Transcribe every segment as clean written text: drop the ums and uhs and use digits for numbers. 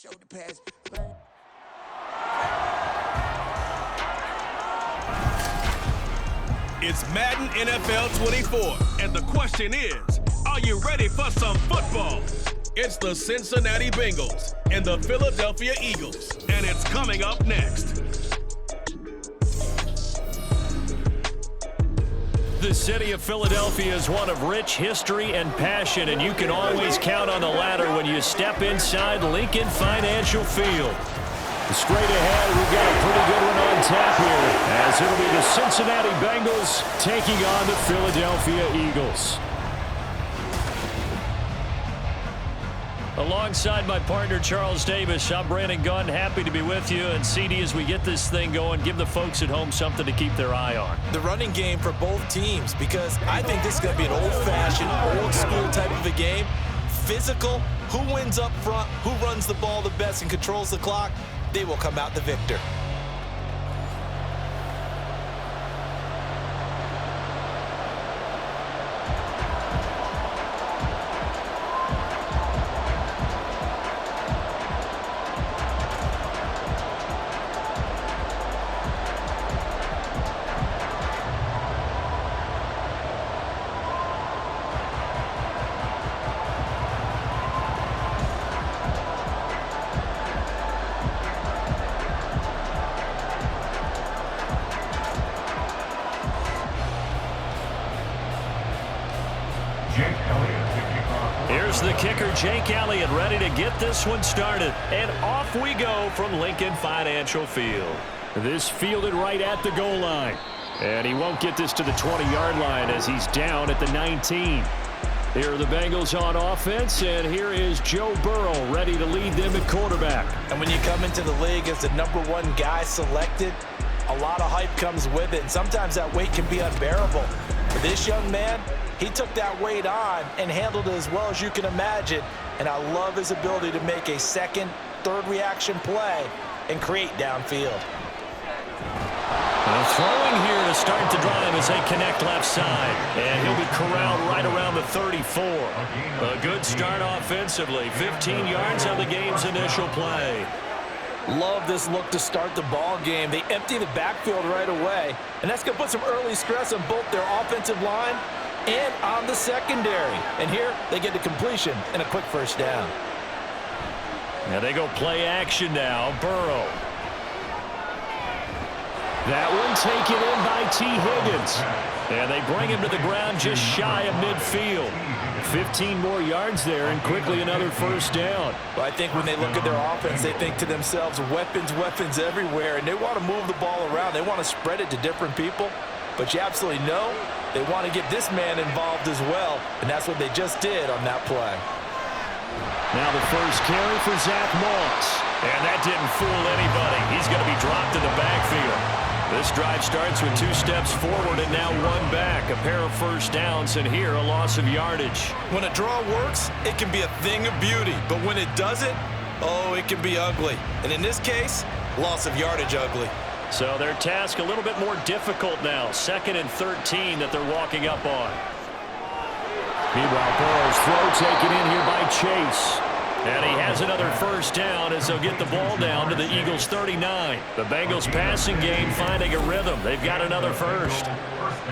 shoulder pads. It's Madden NFL 24, and the question is, are you ready for some football? It's the Cincinnati Bengals and the Philadelphia Eagles, and it's coming up next. The city of Philadelphia is one of rich history and passion, and you can always count on the latter when you step inside Lincoln Financial Field. Straight ahead, we've got a pretty good one on tap here, as it'll be the Cincinnati Bengals taking on the Philadelphia Eagles. Alongside my partner, Charles Davis, I'm Brandon Gunn, happy to be with you. And CD, as we get this thing going, give the folks at home something to keep their eye on. The running game for both teams, because I think this is going to be an old-fashioned, old-school type of a game. Physical, who wins up front, who runs the ball the best and controls the clock, they will come out the victor. Here's the kicker, Jake Elliott, ready to get this one started. And off we go from Lincoln Financial Field. This fielded right at the goal line. And he won't get this to the 20-yard line as he's down at the 19. Here are the Bengals on offense, and here is Joe Burrow ready to lead them at quarterback. And when you come into the league as the #1 guy selected, a lot of hype comes with it. And sometimes that weight can be unbearable. For this young man, he took that weight on and handled it as well as you can imagine. And I love his ability to make a second, third reaction play and create downfield. Throwing here to start the drive as they connect left side. And he'll be corralled right around the 34. A good start offensively. 15 yards on the game's initial play. Love this look to start the ball game. They empty the backfield right away. And that's going to put some early stress on both their offensive line and on the secondary. And here they get the completion and a quick first down. Now they go play action now. Burrow. That one taken in by T. Higgins. And they bring him to the ground just shy of midfield. 15 more yards there and quickly another first down. Well, I think when they look at their offense, they think to themselves, weapons, weapons everywhere. And they want to move the ball around. They want to spread it to different people. But you absolutely know they want to get this man involved as well. And that's what they just did on that play. Now the first carry for Zach Moss. And that didn't fool anybody. He's going to be dropped in the backfield. This drive starts with 2 steps forward and now 1 back. A pair of first downs, and here a loss of yardage. When a draw works, it can be a thing of beauty. But when it doesn't, oh, it can be ugly. And in this case, loss of yardage ugly. So their task a little bit more difficult now. 2nd and 13 that they're walking up on. Meanwhile, Burrow's throw taken in here by Chase. And he has another first down as they'll get the ball down to the Eagles' 39. The Bengals passing game finding a rhythm. They've got another first.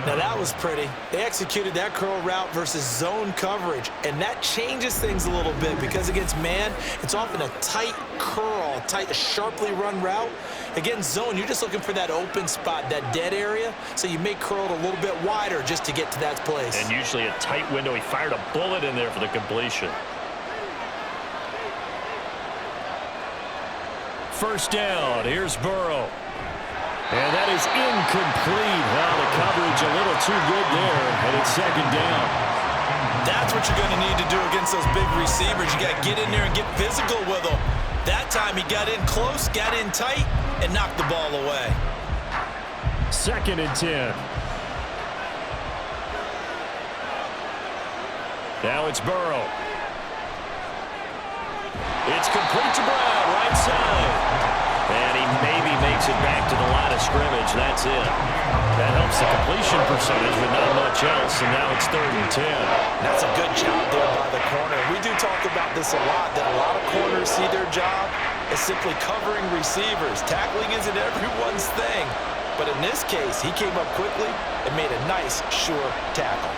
Now that was pretty. They executed that curl route versus zone coverage. And that changes things a little bit because against man, it's often a tight curl, tight, sharply run route. Against zone, you're just looking for that open spot, that dead area. So you may curl it a little bit wider just to get to that place. And usually a tight window. He fired a bullet in there for the completion. First down, here's Burrow. And that is incomplete. Well, the coverage a little too good there, and it's 2nd down. That's what you're going to need to do against those big receivers. You got to get in there and get physical with them. That time he got in close, got in tight, and knocked the ball away. 2nd and 10. Now it's Burrow. It's complete to Brown, right side. And he maybe makes it back to the line of scrimmage. That's it. That helps the completion percentage, but not much else. And now it's 3rd and 10. That's a good job there by the corner. We do talk about this a lot, that a lot of corners see their job as simply covering receivers. Tackling isn't everyone's thing. But in this case, he came up quickly and made a nice, sure tackle.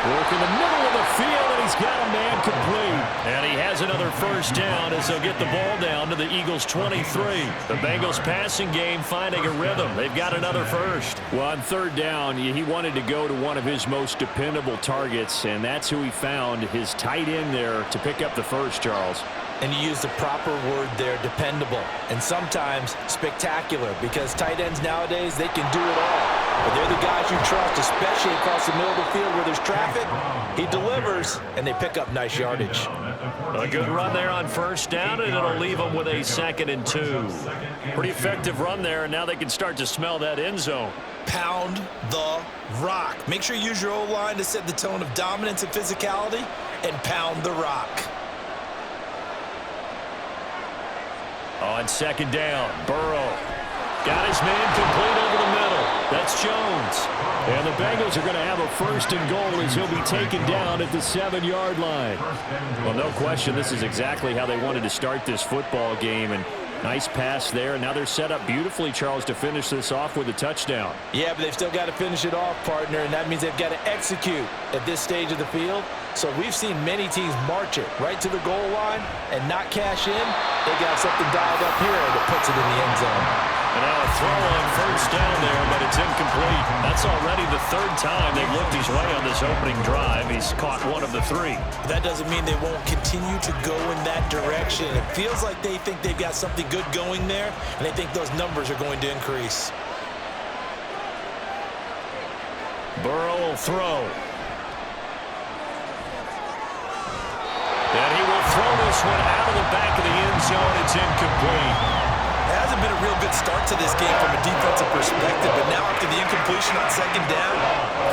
Work in the middle of the field, and he's got a man complete. And he has another first down as they'll get the ball down to the Eagles' 23. The Bengals passing game finding a rhythm. They've got another first. Well, on third down, he wanted to go to one of his most dependable targets, and that's who he found, his tight end there, to pick up the first, Charles. And you use the proper word there, dependable, and sometimes spectacular, because tight ends nowadays, they can do it all. But they're the guys you trust, especially across the middle of the field where there's traffic. He delivers, and they pick up nice yardage. A good run there on first down, and it'll leave them with a 2nd and 2. Pretty effective run there, and now they can start to smell that end zone. Pound the rock. Make sure you use your O-line to set the tone of dominance and physicality, and pound the rock. On 2nd down, Burrow got his man complete over the middle. That's Jones. And the Bengals are going to have a 1st and goal as he'll be taken down at the 7-yard line. Well, no question, this is exactly how they wanted to start this football game. And nice pass there. And now they're set up beautifully, Charles, to finish this off with a touchdown. Yeah, but they've still got to finish it off, partner, and that means they've got to execute at this stage of the field. So we've seen many teams march it right to the goal line and not cash in. They got something dialed up here that puts it in the end zone. And now a throw on first down there, but it's incomplete. That's already the 3rd time they've looked his way on this opening drive. He's caught one of the 3. That doesn't mean they won't continue to go in that direction. It feels like they think they've got something good going there, and they think those numbers are going to increase. Burrow will throw. And he will throw this one out of the back of the end zone. It's incomplete. It hasn't been a real good start to this game from a defensive perspective, but now after the incompletion on 2nd down,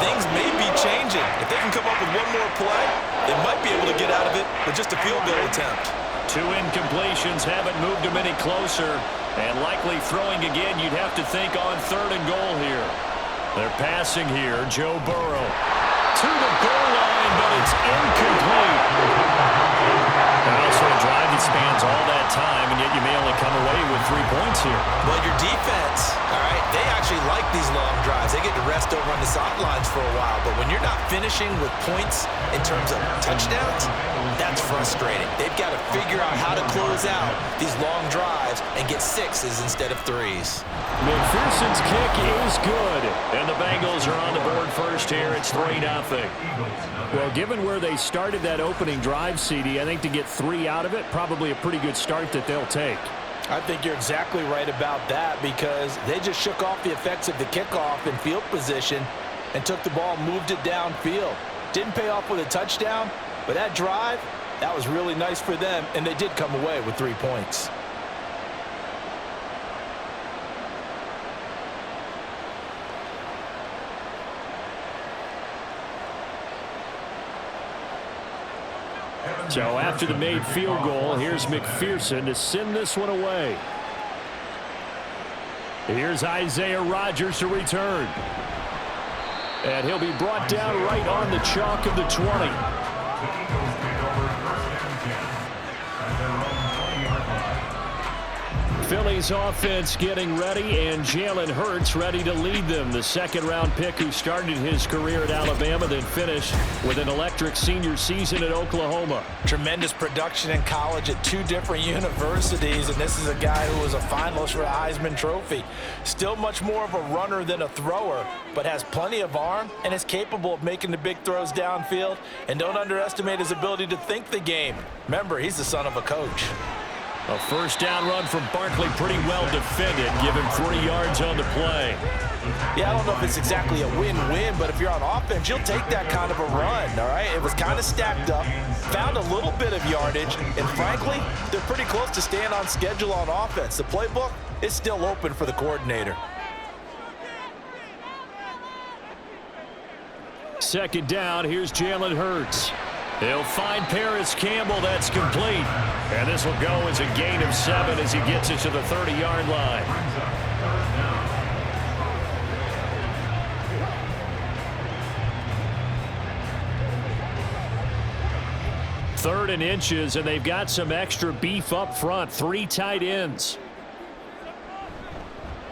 things may be changing. If they can come up with one more play, they might be able to get out of it with just a field goal attempt. 2 incompletions haven't moved him any closer, and likely throwing again, you'd have to think on 3rd and goal here. They're passing here, Joe Burrow to the goal line, but it's incomplete. Also a drive that spans all that time, and yet you may only come away with 3 points here. Well, your defense, all right, they actually like these long drives. They get to rest over on the sidelines for a while, but when you're not finishing with points in terms of touchdowns, that's frustrating. They've got to figure out how to close out these long drives and get 6s instead of 3s. McPherson's kick is good, and the Bengals are on the board first here. It's 3-0. Well, given where they started that opening drive, CD, I think to get 3 out of it, probably a pretty good start that they'll take. I think you're exactly right about that, because they just shook off the effects of the kickoff in field position and took the ball, moved it downfield. Didn't pay off with a touchdown, but that drive, that was really nice for them, and they did come away with 3 points. So after the made field goal, here's McPherson to send this one away. Here's Isaiah Rodgers to return. And he'll be brought down right on the chalk of the 20. Philly's offense getting ready, and Jalen Hurts ready to lead them. The 2nd-round pick who started his career at Alabama, then finished with an electric senior season at Oklahoma. Tremendous production in college at 2 different universities, and this is a guy who was a finalist for the Heisman Trophy. Still much more of a runner than a thrower, but has plenty of arm and is capable of making the big throws downfield. And don't underestimate his ability to think the game. Remember, he's the son of a coach. A first down run from Barkley, pretty well defended. Give him 3 yards on the play. Yeah, I don't know if it's exactly a win-win, but if you're on offense, you'll take that kind of a run, all right? It was kind of stacked up, found a little bit of yardage, and frankly, they're pretty close to staying on schedule on offense. The playbook is still open for the coordinator. 2nd down, here's Jalen Hurts. He'll find Paris Campbell. That's complete. And this will go as a gain of 7 as he gets it to the 30-yard line. 3rd and inches, and they've got some extra beef up front. 3 tight ends.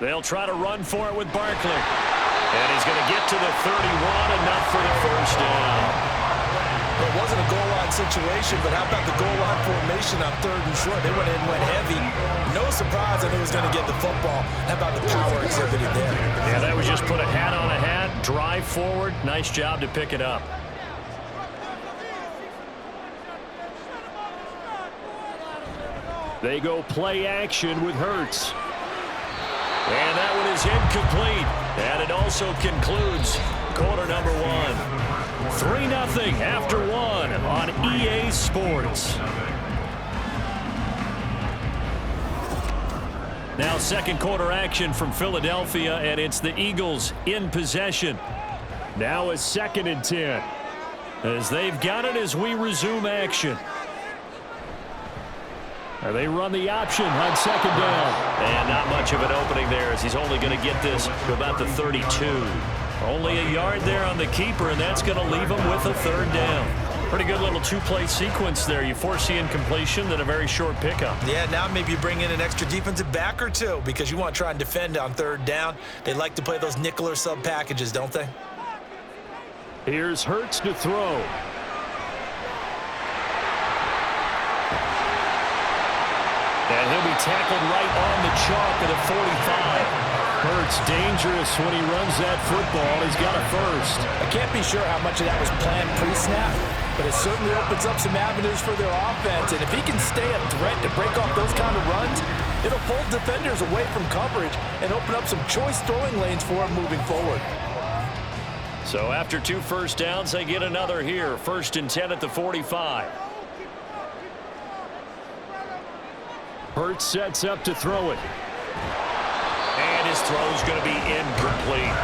They'll try to run for it with Barkley. And he's going to get to the 31, enough for the first down. It wasn't a goal line situation, but how about the goal line formation on 3rd and short? They went in and went heavy. No surprise that he was going to get the football. How about the power exhibited there? Yeah, that was just put a hat on a hat, drive forward. Nice job to pick it up. They go play action with Hurts. And that one is incomplete. And it also concludes quarter number 1. 3-0 after 1 on EA Sports. Now second quarter action from Philadelphia, and it's the Eagles in possession. Now a 2nd and 10. As they've got it as we resume action. They run the option on 2nd down. And not much of an opening there, as he's only going to get this to about the 32. Only a yard there on the keeper, and that's going to leave him with a 3rd down. Pretty good little 2-play sequence there. You force the incompletion, then a very short pickup. Yeah, now maybe you bring in an extra defensive back or 2 because you want to try and defend on 3rd down. They like to play those nickel or sub packages, don't they? Here's Hurts to throw. And he'll be tackled right on the chalk at the 45. Hurts dangerous when he runs that football. He's got a first. I can't be sure how much of that was planned pre-snap, but it certainly opens up some avenues for their offense. And if he can stay a threat to break off those kind of runs, it'll pull defenders away from coverage and open up some choice throwing lanes for him moving forward. So after 2 first downs, they get another here. 1st and 10 at the 45. Hurts sets up to throw it. And his throw's going to be incomplete.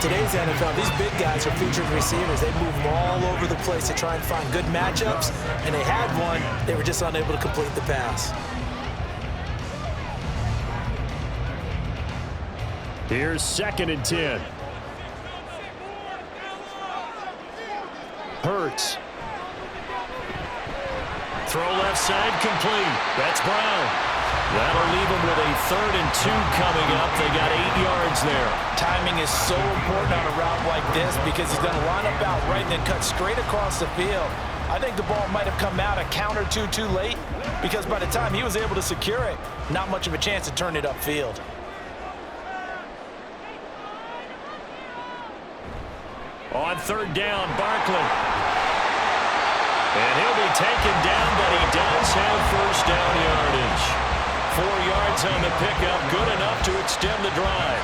Today's NFL, these big guys are featured receivers. They move all over the place to try and find good matchups, and they had one. They were just unable to complete the pass. Here's 2nd and 10. Hurts. Throw left side complete. That's Brown. That'll leave him with a 3rd and 2 coming up. They got 8 yards there. Timing is so important on a route like this because he's going to line up out right and then cut straight across the field. I think the ball might have come out a count or 2 too late because by the time he was able to secure it, not much of a chance to turn it upfield. On 3rd down, Barkley. And he'll be taken down, but he does have first down yardage. 4 yards on the pickup, good enough to extend the drive.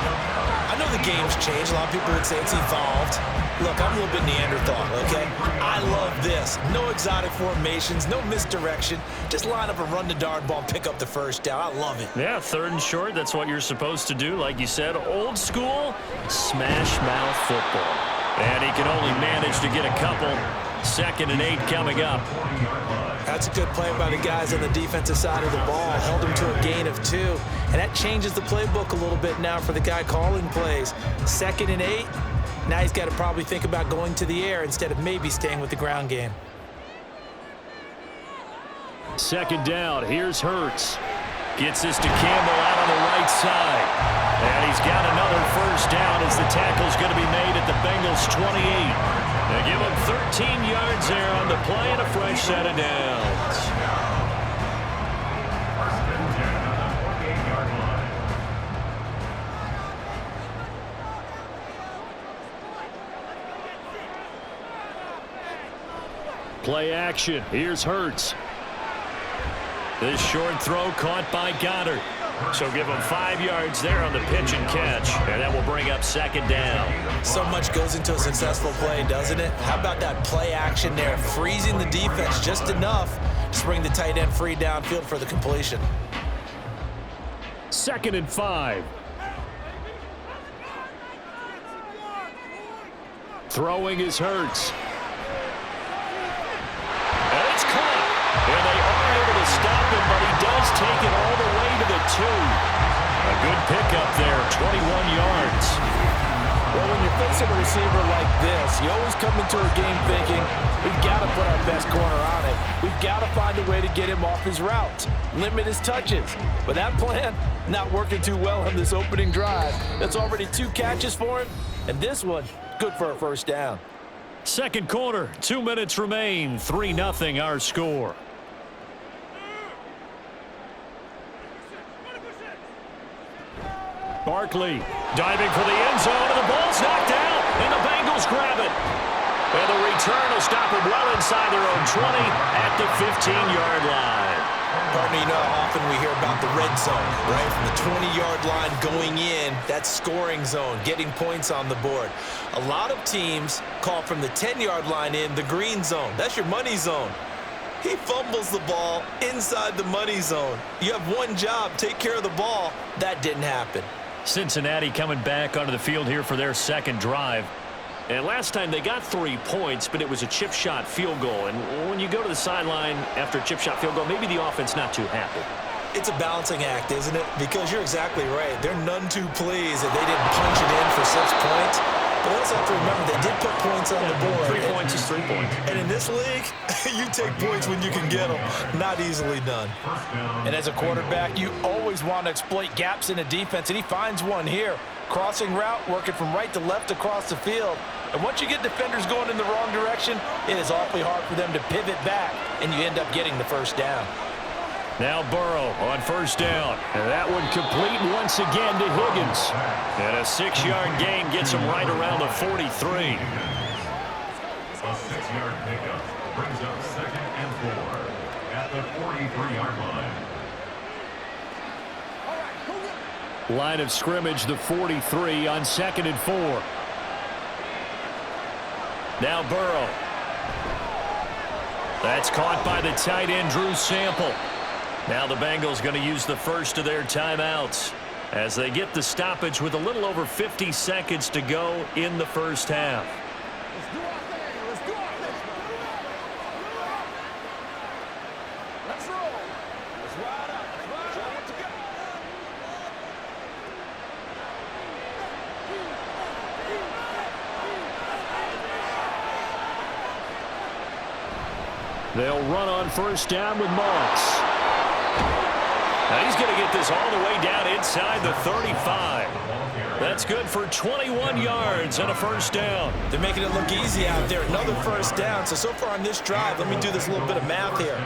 I know the game's changed. A lot of people would say it's evolved. Look, I'm a little bit Neanderthal, okay? I love this. No exotic formations, no misdirection. Just line up and run the darn ball and pick up the first down. I love it. Yeah, 3rd and short, that's what you're supposed to do. Like you said, old school, smash mouth football. And he can only manage to get a couple. 2nd and 8 coming up. That's a good play by the guys on the defensive side of the ball. Held him to a gain of 2. And that changes the playbook a little bit now for the guy calling plays. 2nd and 8. Now he's got to probably think about going to the air instead of maybe staying with the ground game. 2nd down. Here's Hurts. Gets this to Campbell out on the right side. And he's got another first down as the tackle's going to be made at the Bengals' 28. They give him 13 yards there on the play and a fresh set of downs. Play action. Here's Hurts. This short throw caught by Goddard. So give him 5 yards there on the pitch and catch. And that will bring up 2nd down. So much goes into a successful play, doesn't it? How about that play action there? Freezing the defense just enough to bring the tight end free downfield for the completion. 2nd and 5. Throwing is Hurts. And it's caught. And they are able to stop him, but he does take it all the way to the 2. A good pickup there, 21 yards. Well, when you're facing a receiver like this, you always come into a game thinking, we've got to put our best corner on it. We've got to find a way to get him off his routes, limit his touches. But that plan, not working too well on this opening drive. That's already 2 catches for him, and this one, good for a first down. Second quarter, 2 minutes remain, 3-0 our score. Barkley diving for the end zone, and the ball's knocked out, and the Bengals grab it. And the return will stop them well inside their own 20 at the 15-yard line. Partner, you know how often we hear about the red zone, right? From the 20-yard line going in, that scoring zone, getting points on the board. A lot of teams call from the 10-yard line in the green zone. That's your money zone. He fumbles the ball inside the money zone. You have one job, take care of the ball. That didn't happen. Cincinnati coming back onto the field here for their second drive. And last time they got 3 points, but it was a chip shot field goal. And when you go to the sideline after a chip shot field goal, maybe the offense not too happy. It's a balancing act, isn't it? Because you're exactly right. They're none too pleased that they didn't punch it in for 6 points. But we also have to remember they did put points on the board. 3 points is 3 points. And in this league, you take points when you can get them. Not easily done. And as a quarterback, you always want to exploit gaps in a defense, and he finds one here. Crossing route, working from right to left across the field. And once you get defenders going in the wrong direction, it is awfully hard for them to pivot back, and you end up getting the first down. Now Burrow on first down. And that one complete once again to Higgins. And a 6-yard gain gets him right around the 43. A 6-yard pickup brings up 2nd and 4 at the 43-yard line. Line of scrimmage, the 43 on 2nd and 4. Now Burrow. That's caught by the tight end, Drew Sample. Now the Bengals going to use the first of their timeouts as they get the stoppage with a little over 50 seconds to go in the first half. Let's do our thing. Let's do our thing. Let's roll. Let's ride out. Let's ride out. What you got? They'll run on first down with Moss. Now he's going to get this all the way down inside the 35. That's good for 21 yards and a first down. They're making it look easy out there. Another first down. So far on this drive, let me do this little bit of math here.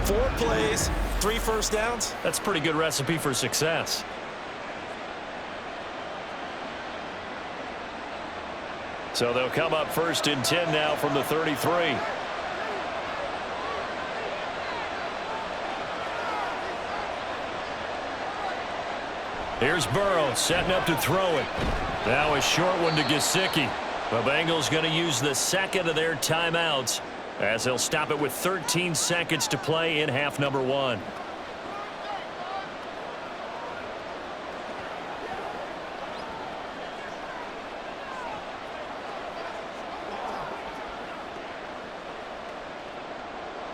4 plays, 3 first downs. That's a pretty good recipe for success. So they'll come up first and 10 now from the 33. Here's Burrow setting up to throw it. Now a short one to Gesicki. The Bengals going to use the second of their timeouts as they'll stop it with 13 seconds to play in half number 1.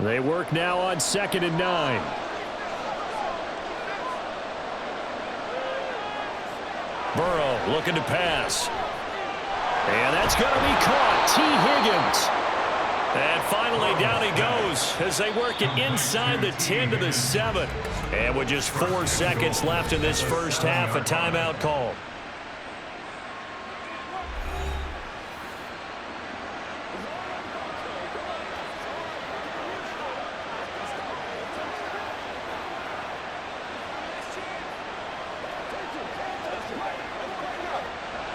They work now on 2nd and 9. Burrow looking to pass. And that's going to be caught. T. Higgins. And finally down he goes as they work it inside the 10 to the 7. And with just 4 seconds left in this first half, a timeout call.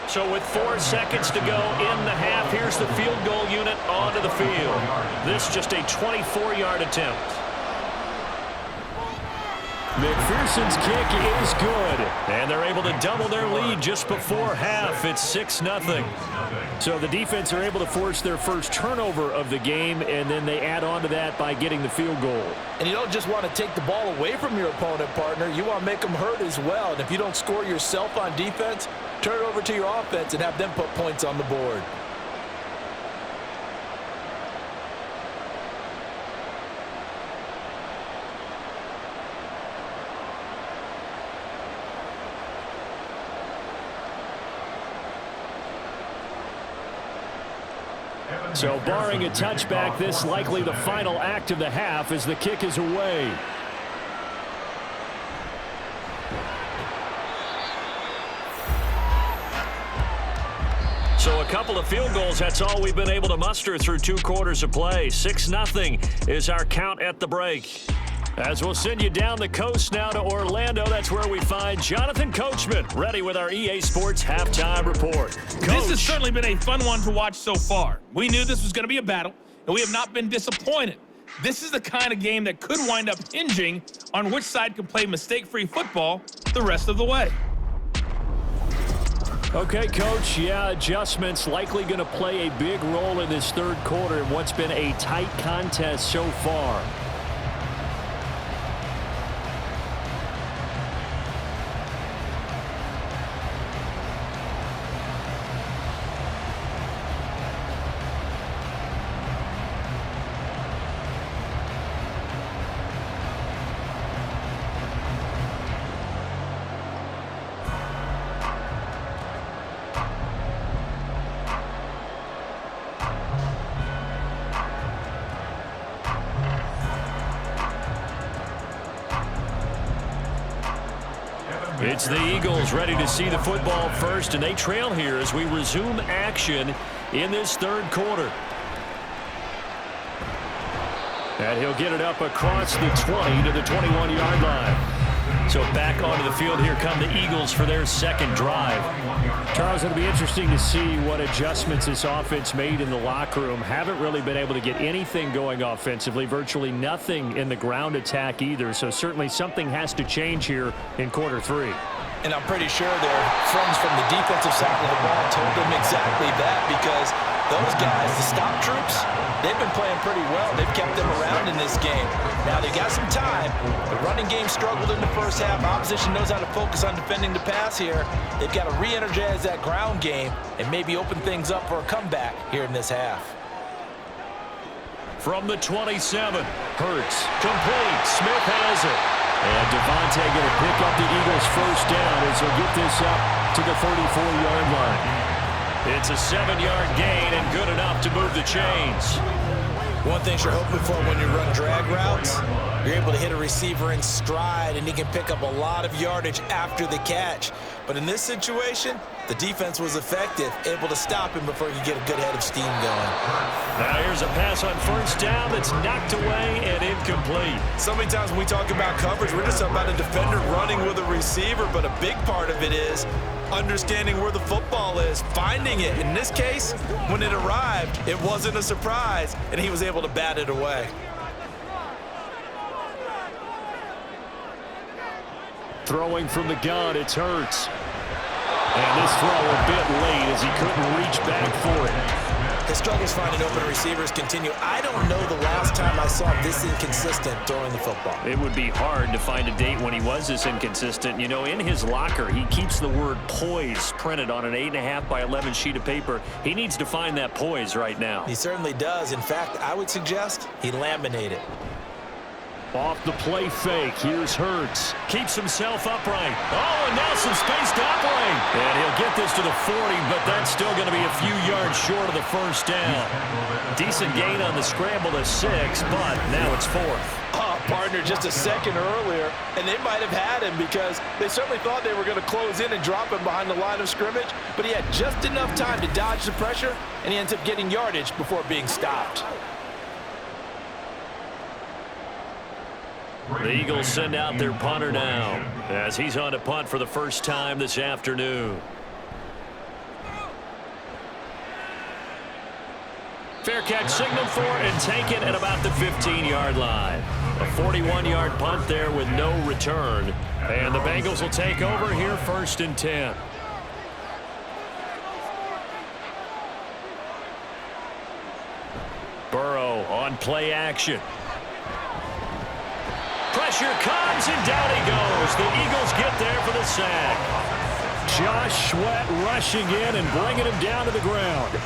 So with 4 seconds to go in the half, here's the field goal unit onto the field. This just a 24-yard attempt. McPherson's kick is good. And they're able to double their lead just before half. It's 6-0. So the defense are able to force their first turnover of the game, and then they add on to that by getting the field goal. And you don't just want to take the ball away from your opponent, partner. You want to make them hurt as well. And if you don't score yourself on defense, turn it over to your offense and have them put points on the board. So barring a touchback, this likely the final act of the half as the kick is away. So a couple of field goals, that's all we've been able to muster through 2 quarters of play. 6-0 is our count at the break. As we'll send you down the coast now to Orlando, that's where we find Jonathan Coachman, ready with our EA Sports Halftime Report. Coach. This has certainly been a fun one to watch so far. We knew this was going to be a battle, and we have not been disappointed. This is the kind of game that could wind up hinging on which side can play mistake-free football the rest of the way. Okay, Coach, yeah, adjustments likely going to play a big role in this third quarter in what's been a tight contest so far. It's the Eagles ready to see the football first, and they trail here as we resume action in this third quarter. And he'll get it up across the 20 to the 21-yard line. So back onto the field, here come the Eagles for their second drive. Charles, it'll be interesting to see what adjustments this offense made in the locker room. Haven't really been able to get anything going offensively, virtually nothing in the ground attack either. So certainly something has to change here in quarter 3. And I'm pretty sure their friends from the defensive side of the ball told them exactly that, because those guys, the stop troops, they've been playing pretty well. They've kept them around in this game. Now, they got some time. The running game struggled in the first half. Opposition knows how to focus on defending the pass here. They've got to re-energize that ground game and maybe open things up for a comeback here in this half. From the 27, Hurts, complete. Smith has it. And Devontae going to pick up the Eagles' first down as he'll get this up to the 34-yard line. It's a 7-yard gain and good enough to move the chains. One thing you're hoping for when you run drag routes, you're able to hit a receiver in stride, and he can pick up a lot of yardage after the catch. But in this situation, the defense was effective, able to stop him before he could get a good head of steam going. Now here's a pass on first down that's knocked away and incomplete. So many times when we talk about coverage, we're just about a defender running with a receiver, but a big part of it is understanding where the football is, finding it. In this case, when it arrived, it wasn't a surprise, and he was able to bat it away. Throwing from the gun, it's Hurts. And this throw a bit late as he couldn't reach back for it. His struggles finding open receivers continue. I don't know the last time I saw him this inconsistent throwing the football. It would be hard to find a date when he was this inconsistent. You know, in his locker, he keeps the word poise printed on an 8.5 by 11 sheet of paper. He needs to find that poise right now. He certainly does. In fact, I would suggest he laminate it. Off the play fake, here's Hurts. Keeps himself upright. Oh, and now some space to operate. And he'll get this to the 40, but that's still going to be a few yards short of the first down. Decent gain on the scramble to 6, but now it's 4th. Oh, partner, just a second earlier, and they might have had him because they certainly thought they were going to close in and drop him behind the line of scrimmage, but he had just enough time to dodge the pressure, and he ends up getting yardage before being stopped. The Eagles send out their punter now as he's on to punt for the first time this afternoon. Fair catch signaled for and taken at about the 15-yard line. A 41-yard punt there with no return. And the Bengals will take over here 1st and 10. Burrow on play action. Pressure comes, and down he goes. The Eagles get there for the sack. Josh Sweat rushing in and bringing him down to the ground.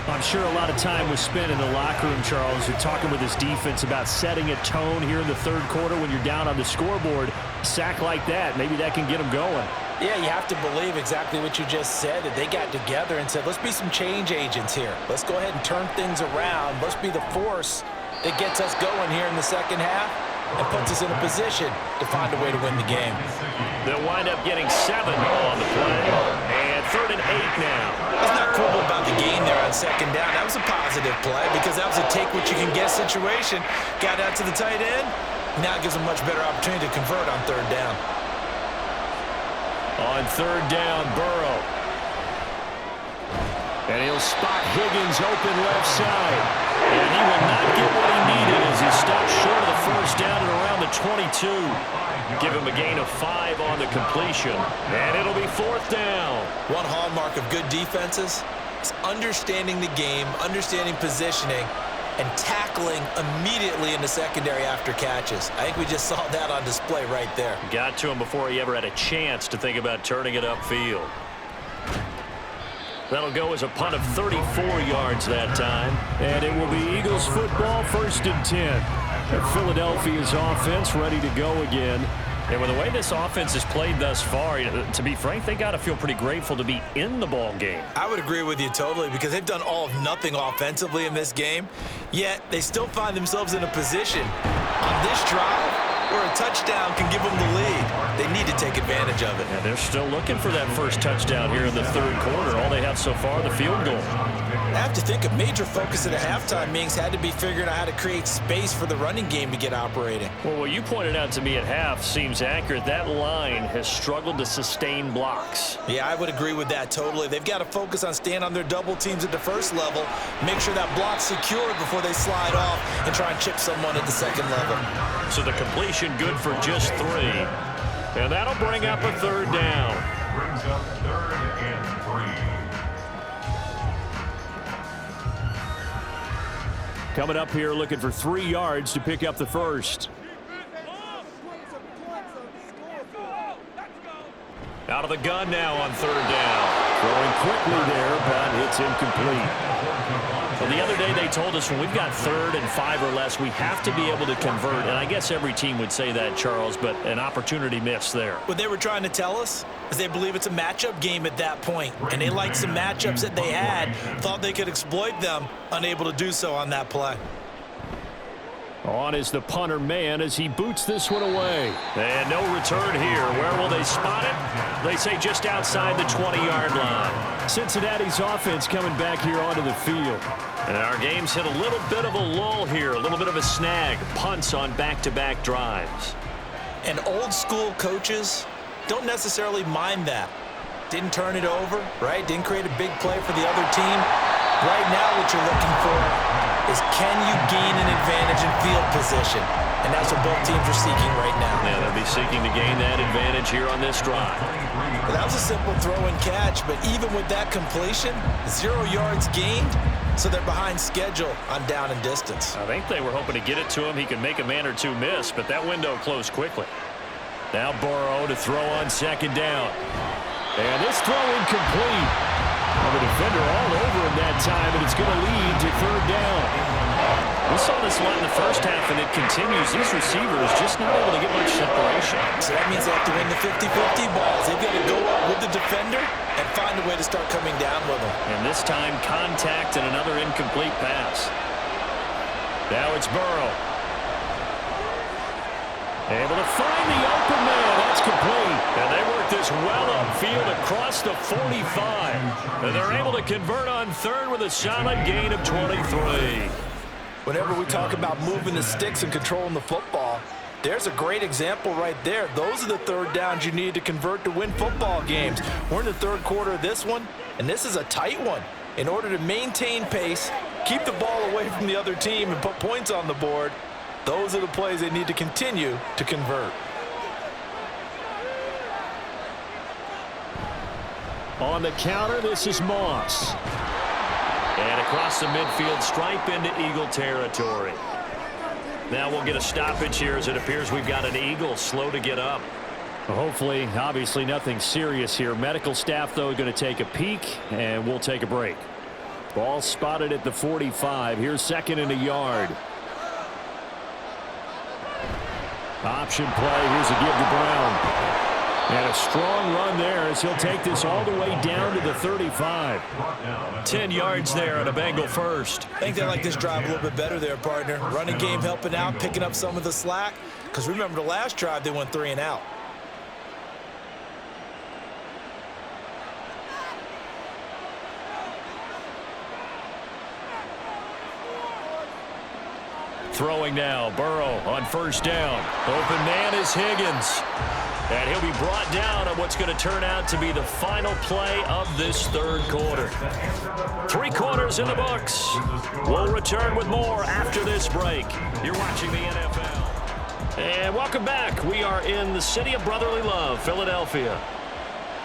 I'm sure a lot of time was spent in the locker room, Charles, and talking with his defense about setting a tone here in the third quarter when you're down on the scoreboard. Sack like that, maybe that can get him going. Yeah, you have to believe exactly what you just said, that they got together and said, let's be some change agents here. Let's go ahead and turn things around. Let's be the force that gets us going here in the second half and puts us in a position to find a way to win the game. They'll wind up getting 7 on the play. And 3rd and 8 now. It's not cool about the game there on second down. That was a positive play because that was a take-what-you-can-get situation. Got out to the tight end. Now it gives them a much better opportunity to convert on 3rd down. On 3rd down, Burrow. And he'll spot Higgins open left side. And he will not get what he needed as he stops short of the first down at around the 22. Give him a gain of 5 on the completion. And it'll be 4th down. One hallmark of good defenses is understanding the game, understanding positioning, and tackling immediately in the secondary after catches. I think we just saw that on display right there. Got to him before he ever had a chance to think about turning it upfield. That'll go as a punt of 34 yards that time. And it will be Eagles football, 1st and 10. Philadelphia's offense ready to go again. And with the way this offense has played thus far, to be frank, they got to feel pretty grateful to be in the ball game. I would agree with you totally because they've done all of nothing offensively in this game, yet they still find themselves in a position on this drive where a touchdown can give them the lead. They need to take advantage of it. And they're still looking for that first touchdown here in the 3rd quarter. All they have so far, the field goal. I have to think a major focus at a halftime means had to be figuring out how to create space for the running game to get operating. Well, what you pointed out to me at half seems accurate. That line has struggled to sustain blocks. Yeah, I would agree with that totally. They've got to focus on staying on their double teams at the first level, make sure that block's secured before they slide off and try and chip someone at the second level. So the completion good for just 3. And that'll bring up a 3rd down. Brings up 3rd and 3. Coming up here looking for 3 yards to pick up the first. Out of the gun now on 3rd down. Throwing quickly there, but it's incomplete. Well, the other day they told us when we've got 3rd and 5 or less, we have to be able to convert. And I guess every team would say that, Charles, but an opportunity missed there. What they were trying to tell us is they believe it's a matchup game at that point. And they liked some matchups that they had, thought they could exploit them, unable to do so on that play. On is the punter man as he boots this one away. And no return here. Where will they spot it? They say just outside the 20-yard line. Cincinnati's offense coming back here onto the field. And our game's hit a little bit of a lull here, a little bit of a snag. Punts on back-to-back drives. And old school coaches don't necessarily mind that. Didn't turn it over, right? Didn't create a big play for the other team. Right now what you're looking for is can you gain an advantage in field position? And that's what both teams are seeking right now. Yeah, they'll be seeking to gain that advantage here on this drive. Well, that was a simple throw and catch, but even with that completion, 0 yards gained, so they're behind schedule on down and distance. I think they were hoping to get it to him. He could make a man or two miss, but that window closed quickly. Now Burrow to throw on 2nd down. And this throw incomplete. Well, the defender all over him that time, and it's going to lead to 3rd down. We saw this late in the first half, and it continues. These receivers just not able to get much separation. So that means they have to win the 50-50 balls. They've got to go up with the defender and find a way to start coming down with them. And this time, contact and another incomplete pass. Now it's Burrow. Able to find the open man. That's complete. And they work this well upfield across the 45. And they're able to convert on 3rd with a solid gain of 23. Whenever we talk about moving the sticks and controlling the football, there's a great example right there. Those are the 3rd downs you need to convert to win football games. We're in the 3rd quarter of this one, and this is a tight one. In order to maintain pace, keep the ball away from the other team, and put points on the board, those are the plays they need to continue to convert. On the counter, this is Moss. And across the midfield, stripe into Eagle territory. Now we'll get a stoppage here as it appears we've got an Eagle slow to get up. Hopefully, obviously nothing serious here. Medical staff, though, going to take a peek, and we'll take a break. Ball spotted at the 45. Here's 2nd and a yard. Option play. Here's a give to Brown. And a strong run there as he'll take this all the way down to the 35. 10 yards there on a Bengal first. I think they like this drive a little bit better there, partner. Running game helping out, picking up some of the slack. Because remember, the last drive, they went 3 and out. Throwing now, Burrow on first down. Open man is Higgins. And he'll be brought down on what's going to turn out to be the final play of this third quarter. 3 quarters in the books. We'll return with more after this break. You're watching the NFL. And welcome back. We are in the city of brotherly love, Philadelphia.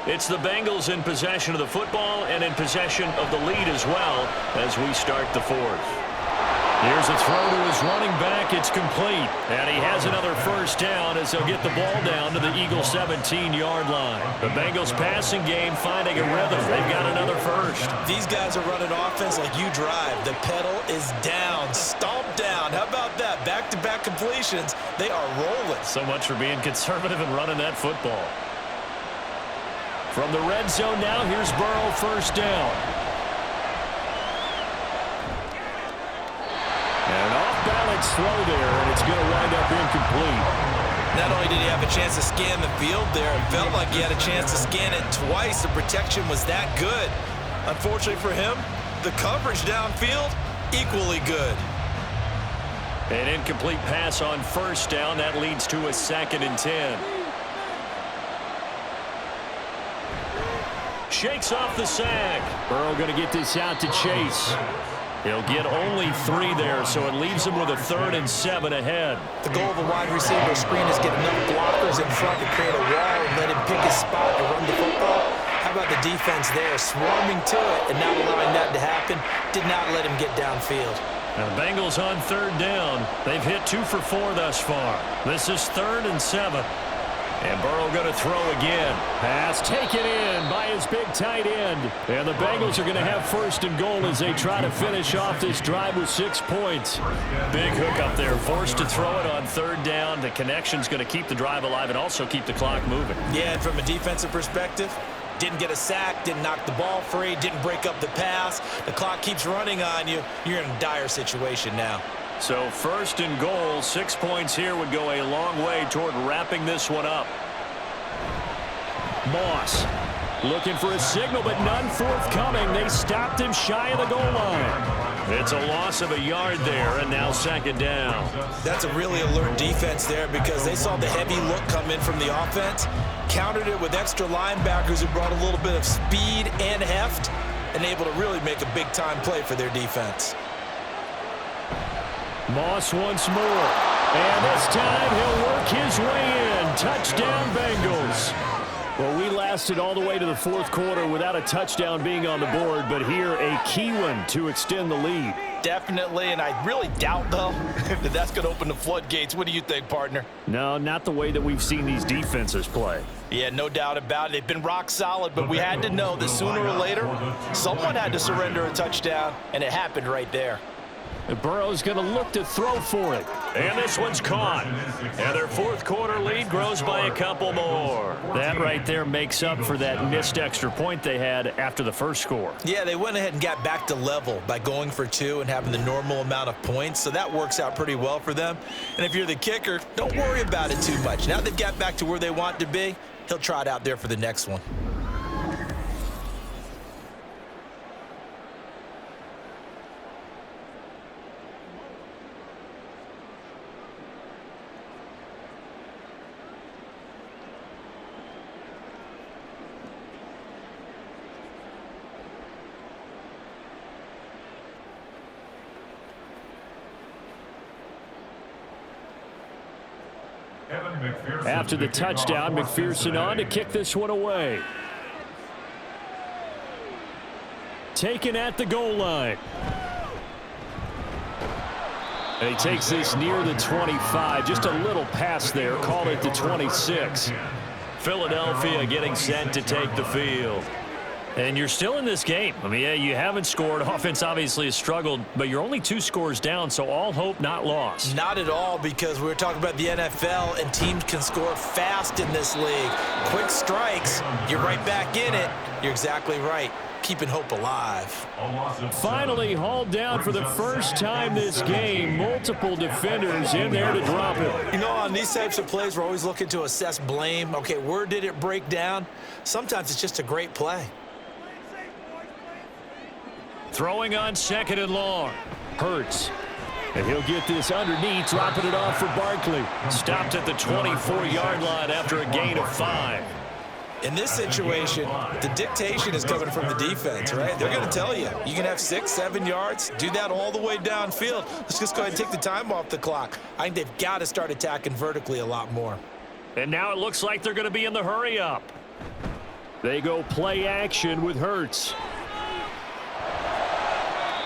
It's the Bengals in possession of the football and in possession of the lead as well as we start the fourth. Here's a throw to his running back. It's complete. And he has another first down as they'll get the ball down to the Eagles' 17-yard line. The Bengals passing game finding a rhythm. They've got another first. These guys are running offense like you drive. The pedal is down, stomped down. How about that? Back-to-back completions. They are rolling. So much for being conservative and running that football. From the red zone now, here's Burrow first down. And an off-balance throw there, and it's going to wind up incomplete. Not only did he have a chance to scan the field there, it felt like he had a chance to scan it twice. The protection was that good. Unfortunately for him, the coverage downfield, equally good. An incomplete pass on first down. That leads to a 2nd and 10. Shakes off the sack. Burrow going to get this out to Chase. He'll get only 3 there, so it leaves him with a 3rd and 7 ahead. The goal of a wide receiver screen is get enough blockers in front to create a wall and let him pick his spot and run the football. How about the defense there, swarming to it and not allowing that to happen? Did not let him get downfield. Now the Bengals on 3rd down. They've hit 2 for 4 thus far. This is 3rd and 7. And Burrow going to throw again. Pass taken in by his big tight end. And the Bengals are going to have 1st and goal as they try to finish off this drive with 6 points. Big hook up there. Forced to throw it on 3rd down. The connection's going to keep the drive alive and also keep the clock moving. Yeah, and from a defensive perspective, didn't get a sack, didn't knock the ball free, didn't break up the pass. The clock keeps running on you. You're in a dire situation now. So 1st and goal, 6 points here would go a long way toward wrapping this one up. Moss looking for a signal, but none forthcoming. They stopped him shy of the goal line. It's a loss of a yard there, and now 2nd down. That's a really alert defense there because they saw the heavy look come in from the offense, countered it with extra linebackers who brought a little bit of speed and heft, and able to really make a big-time play for their defense. Moss once more, and this time he'll work his way in. Touchdown, Bengals. Well, we lasted all the way to the 4th quarter without a touchdown being on the board, but here a key one to extend the lead. Definitely, and I really doubt, though, that that's going to open the floodgates. What do you think, partner? No, not the way that we've seen these defenses play. Yeah, no doubt about it. They've been rock solid, but we had to know that sooner or later, someone had to surrender a touchdown, and it happened right there. Burrow's going to look to throw for it. And this one's caught. And their 4th quarter lead grows by a couple more. That right there makes up for that missed extra point they had after the first score. Yeah, they went ahead and got back to level by going for 2 and having the normal amount of points. So that works out pretty well for them. And if you're the kicker, don't worry about it too much. Now they've got back to where they want to be, he'll trot out there for the next one. After the touchdown, McPherson on to kick this one away. Taken at the goal line. And he takes this near the 25. Just a little pass there. Called it the 26. Philadelphia getting set to take the field. And you're still in this game. I mean, yeah, you haven't scored. Offense obviously has struggled, but you're only 2 scores down, so all hope not lost. Not at all, because we were talking about the NFL, and teams can score fast in this league. Quick strikes, you're right back in it. You're exactly right. Keeping hope alive. Finally hauled down for the first time this game. Multiple defenders in there to drop it. You know, on these types of plays, we're always looking to assess blame. Okay, where did it break down? Sometimes it's just a great play. Throwing on 2nd and long. Hurts. And he'll get this underneath, dropping it off for Barkley. Stopped at the 24-yard line after a gain of 5. In this situation, the dictation is coming from the defense, right? They're going to tell you, you can have 6, 7 yards, do that all the way downfield. Let's just go ahead and take the time off the clock. I think they've got to start attacking vertically a lot more. And now it looks like they're going to be in the hurry up. They go play action with Hurts.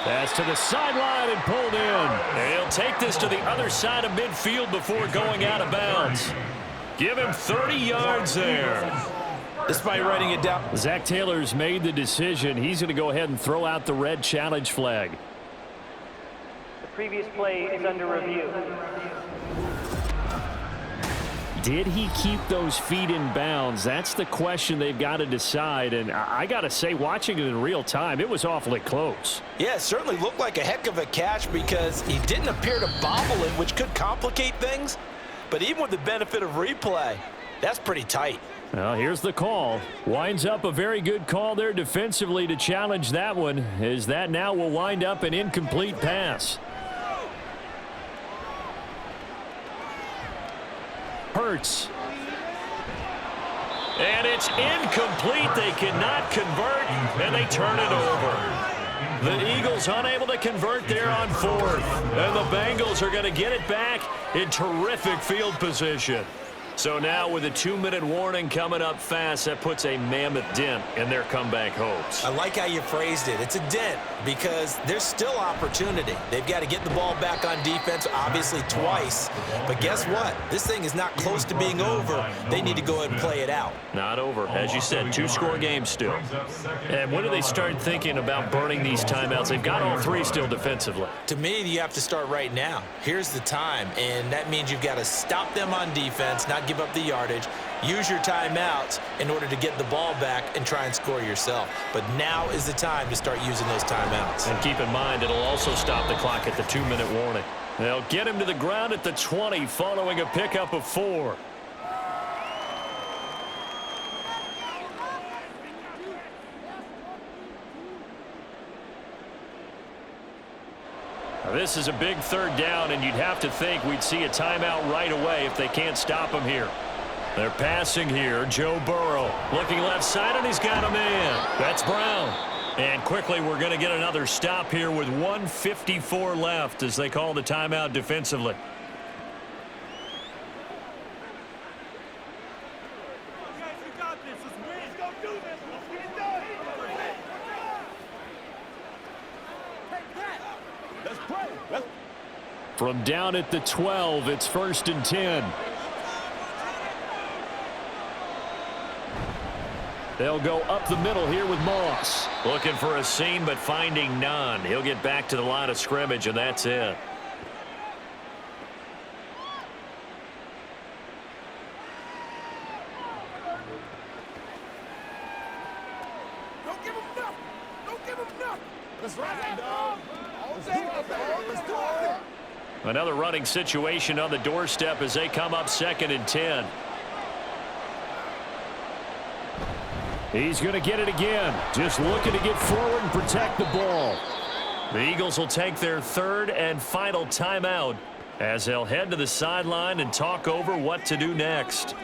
Pass to the sideline and pulled in. And he'll take this to the other side of midfield before going out of bounds. Give him 30 yards there. Despite writing it down. Zach Taylor's made the decision. He's going to go ahead and throw out the red challenge flag. The previous play is under review. Did he keep those feet in bounds? That's the question they've got to decide. And I got to say, watching it in real time, it was awfully close. Yeah, it certainly looked like a heck of a catch because he didn't appear to bobble it, which could complicate things. But even with the benefit of replay, that's pretty tight. Well, here's the call. Winds up a very good call there defensively to challenge that one, as that now will wind up an incomplete pass. Hurts. And it's incomplete. They cannot convert, and they turn it over. The Eagles unable to convert there on 4th. And the Bengals are going to get it back in terrific field position. So now with a 2-minute warning coming up fast, that puts a mammoth dent in their comeback hopes. I like how you phrased it. It's a dent because there's still opportunity. They've got to get the ball back on defense, obviously twice. But guess what? This thing is not close to being over. They need to go ahead and play it out. Not over. As you said, 2-score game still. And when do they start thinking about burning these timeouts? They've got all 3 still defensively. To me, you have to start right now. Here's the time, and that means you've got to stop them on defense, not give up the yardage, use your timeouts in order to get the ball back and try and score yourself. But now is the time to start using those timeouts. And keep in mind, it'll also stop the clock at the 2-minute warning. They'll get him to the ground at the 20 following a pickup of 4. Now, this is a big 3rd down, and you'd have to think we'd see a timeout right away if they can't stop him here. They're passing here. Joe Burrow looking left side, and he's got a man. That's Brown. And quickly, we're going to get another stop here with 1:54 left as they call the timeout defensively. From down at the 12, it's 1st and 10. They'll go up the middle here with Moss. Looking for a seam, but finding none. He'll get back to the line of scrimmage, and that's it. Don't give him nothing. Don't give him nothing. Let's ride, dog. Let's do it. Another running situation on the doorstep as they come up 2nd and 10. He's going to get it again. Just looking to get forward and protect the ball. The Eagles will take their 3rd and final timeout as they'll head to the sideline and talk over what to do next.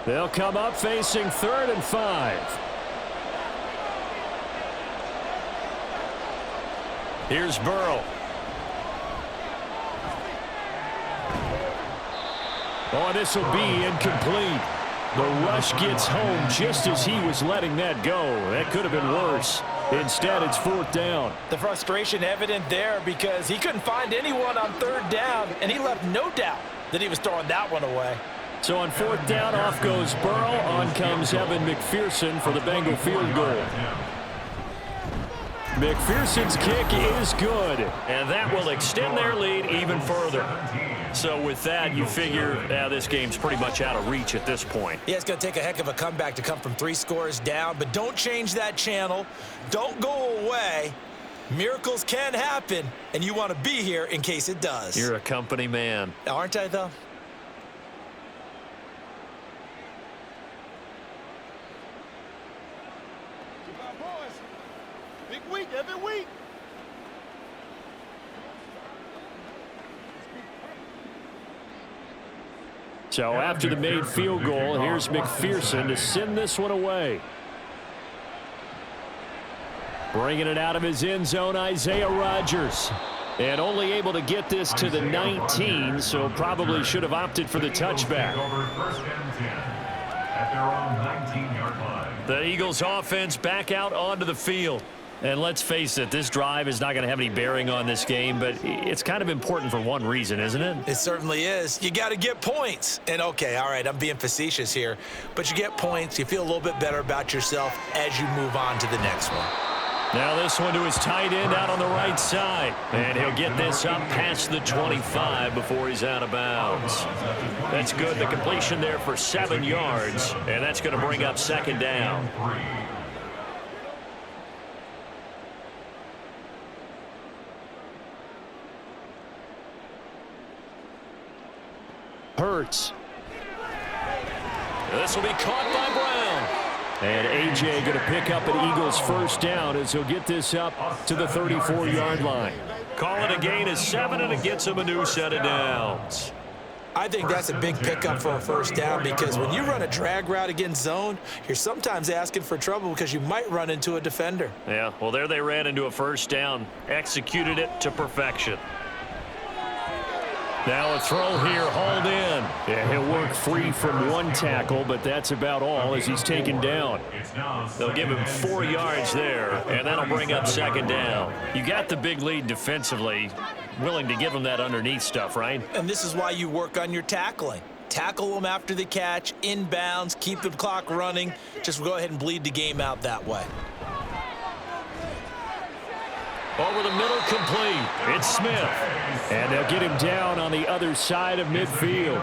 They'll come up facing 3rd and 5. Here's Burrow. Oh, this will be incomplete. The rush gets home just as he was letting that go. That could have been worse. Instead, it's 4th down. The frustration evident there because he couldn't find anyone on 3rd down, and he left no doubt that he was throwing that one away. So on 4th down, off goes Burrow. On comes Evan McPherson for the Bengal field goal. McPherson's kick is good, and that will extend their lead even further. So with that, you figure this game's pretty much out of reach at this point. Yeah, it's going to take a heck of a comeback to come from 3 scores down, but don't change that channel. Don't go away. Miracles can happen, and you want to be here in case it does. You're a company man. Aren't I, though? Big week, every week. So after the made field goal, here's McPherson to send this one away. Bringing it out of his end zone, Isaiah Rodgers. And only able to get this to the 19, so probably should have opted for the touchback. The Eagles offense back out onto the field. And let's face it, this drive is not going to have any bearing on this game, but it's kind of important for one reason, isn't it? It certainly is. You got to get points. And, okay, all right, I'm being facetious here, but you get points, you feel a little bit better about yourself as you move on to the next one. Now this one to his tight end out on the right side. And he'll get this up past the 25 before he's out of bounds. That's good. The completion there for 7 yards, and that's going to bring up 2nd down. Hurts. This will be caught by Brown. And A.J. going to pick up an Eagles 1st down as he'll get this up to the 34-yard line. Call it a gain of 7, and it gets him a new set of downs. I think that's a big pickup for a 1st down because when you run a drag route against zone, you're sometimes asking for trouble because you might run into a defender. Yeah, well, there they ran into a 1st down, executed it to perfection. Now a throw here, hauled in. Yeah, he'll work free from 1 tackle, but that's about all as he's taken down. They'll give him 4 yards there, and that'll bring up 2nd down. You got the big lead defensively, willing to give him that underneath stuff, right? And this is why you work on your tackling. Tackle them after the catch, inbounds, keep the clock running. Just go ahead and bleed the game out that way. Over the middle, complete. It's Smith. And they'll get him down on the other side of midfield.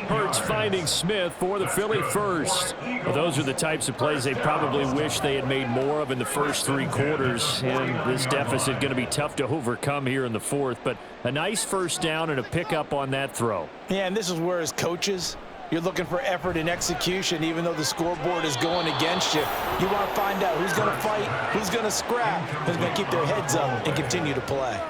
Hurts finding Smith for the Philly 1st. Well, those are the types of plays they probably wish they had made more of in the first 3 quarters. And this deficit going to be tough to overcome here in the 4th. But a nice 1st down and a pickup on that throw. Yeah, and this is where as coaches, you're looking for effort and execution, even though the scoreboard is going against you. You want to find out who's going to fight, who's going to scrap, who's going to keep their heads up and continue to play.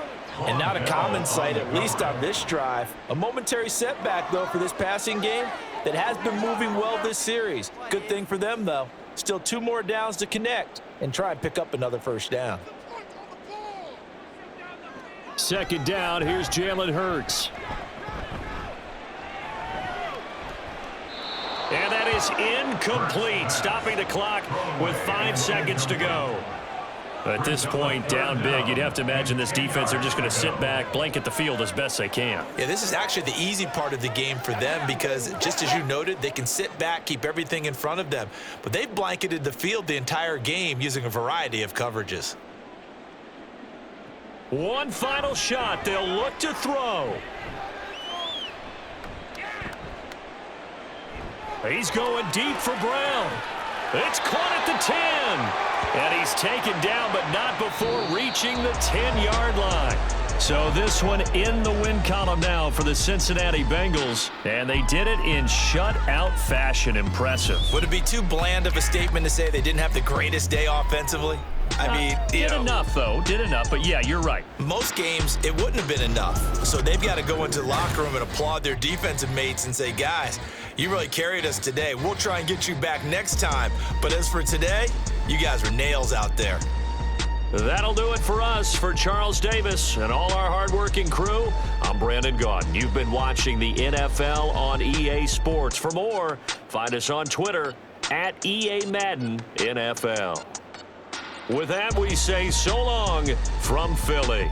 And not a common sight, at least on this drive. A momentary setback, though, for this passing game that has been moving well this series. Good thing for them, though. Still 2 more downs to connect and try and pick up another 1st down. 2nd down, here's Jalen Hurts. And that is incomplete, stopping the clock with 5 seconds to go. At this point, down big, you'd have to imagine this defense are just going to sit back, blanket the field as best they can. Yeah, this is actually the easy part of the game for them because, just as you noted, they can sit back, keep everything in front of them. But they've blanketed the field the entire game using a variety of coverages. One final shot. They'll look to throw. He's going deep for Brown. It's caught at the 10. And he's taken down, but not before reaching the 10-yard line. So this one in the win column now for the Cincinnati Bengals. And they did it in shutout fashion. Impressive. Would it be too bland of a statement to say they didn't have the greatest day offensively? I mean, did enough, though. Did enough. But, yeah, you're right. Most games, it wouldn't have been enough. So they've got to go into the locker room and applaud their defensive mates and say, guys, you really carried us today. We'll try and get you back next time. But as for today, you guys were nails out there. That'll do it for us. For Charles Davis and all our hardworking crew, I'm Brandon Gaudin. You've been watching the NFL on EA Sports. For more, find us on Twitter @EA Madden NFL. With that, we say so long from Philly.